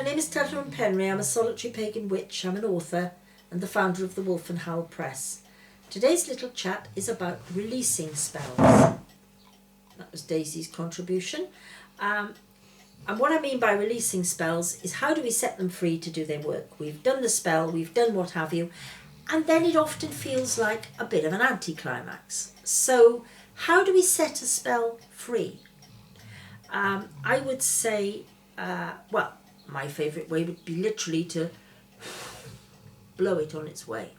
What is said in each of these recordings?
name is Tylluan. I'm a solitary pagan witch. I'm an author and the founder of the Wolf and Howl Press. Today's little chat is about releasing spells. That was Daisy's contribution. And what I mean by releasing spells is how do we set them free to do their work? We've done the spell, we've done what have you, and then it often feels like a bit of an anticlimax. So how do we set a spell free? I would say, well, my favourite way would be literally to blow it on its way.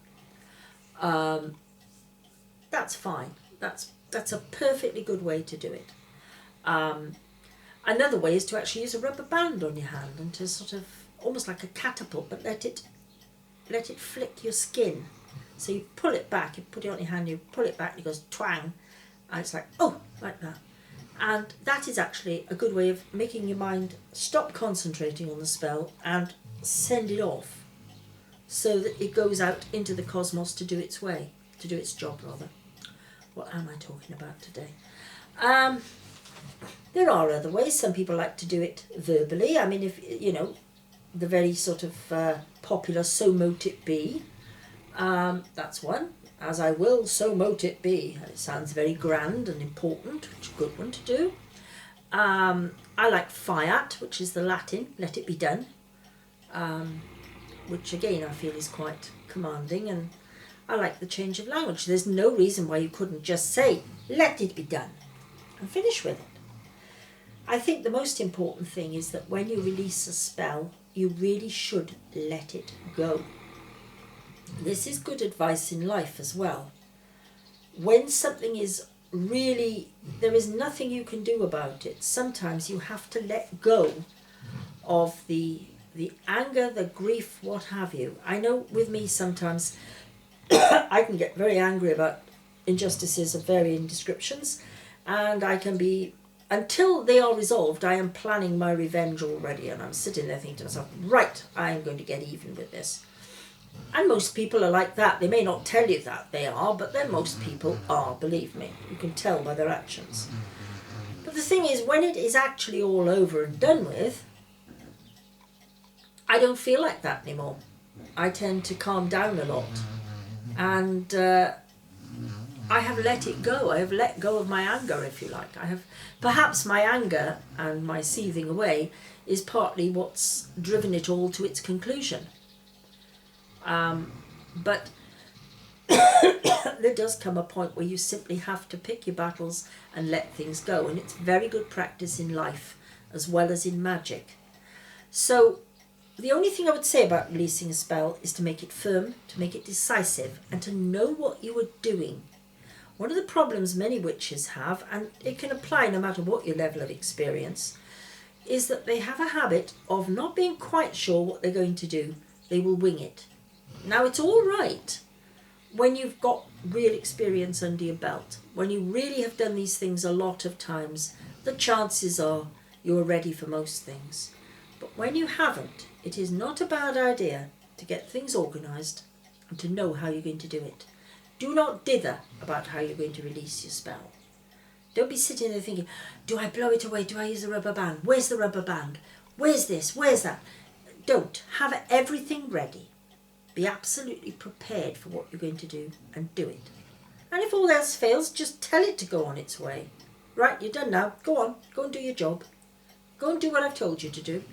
That's fine. That's a perfectly good way to do it. Another way is to actually use a rubber band on your hand and to sort of, almost like a catapult, but let it flick your skin. So you pull it back, you put it on your hand, you pull it back, and it goes twang, and it's like, oh, like that. And that is actually a good way of making your mind stop concentrating on the spell and send it off so that it goes out into the cosmos to do its way, to do its job rather. What am I talking about today? There are other ways. Some people like to do it verbally. I mean, if you know, the very sort of popular "so mote it be," that's one. As I will, so mote it be. It sounds very grand and important, which is a good one to do. I like fiat, which is the Latin, let it be done, which again I feel is quite commanding, and I like the change of language. There's no reason why you couldn't just say, let it be done, and finish with it. I think the most important thing is that when you release a spell, you really should let it go. This is good advice in life as well. When something is really, there is nothing you can do about it, sometimes you have to let go of the anger, the grief, what have you. I know with me sometimes I can get very angry about injustices of varying descriptions, and I can be, until they are resolved, I am planning my revenge already, and I'm sitting there thinking to myself, right, I am going to get even with this. And most people are like that. They may not tell you that they are, but then most people are, believe me. You can tell by their actions. But the thing is, when it is actually all over and done with, I don't feel like that anymore. I tend to calm down a lot. And I have let it go. I have let go of my anger, if you like. I have, perhaps my anger and my seething away is partly what's driven it all to its conclusion. But there does come a point where you simply have to pick your battles and let things go. And it's very good practice in life as well as in magic. So the only thing I would say about releasing a spell is to make it firm, to make it decisive, and to know what you are doing. One of the problems many witches have, and it can apply no matter what your level of experience, is that they have a habit of not being quite sure what they're going to do. They will wing it. Now, it's all right when you've got real experience under your belt. When you really have done these things a lot of times, the chances are you're ready for most things. But when you haven't, it is not a bad idea to get things organised and to know how you're going to do it. Do not dither about how you're going to release your spell. Don't be sitting there thinking, do I blow it away? Do I use a rubber band? Where's the rubber band? Where's this? Where's that? Don't. Have everything ready. Be absolutely prepared for what you're going to do and do it. And if all else fails, just tell it to go on its way. Right, you're done now. Go on. Go and do your job. Go and do what I've told you to do.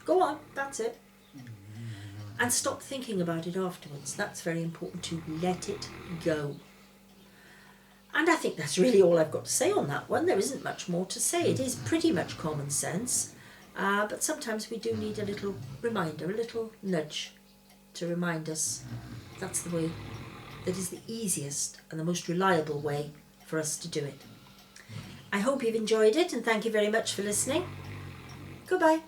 Go on. That's it. And stop thinking about it afterwards. That's very important, to let it go. And I think that's really all I've got to say on that one. There isn't much more to say. It is pretty much common sense. But sometimes we do need a little reminder, a little nudge to remind us that's the way, that is the easiest and the most reliable way for us to do it. I hope you've enjoyed it, and thank you very much for listening. Goodbye.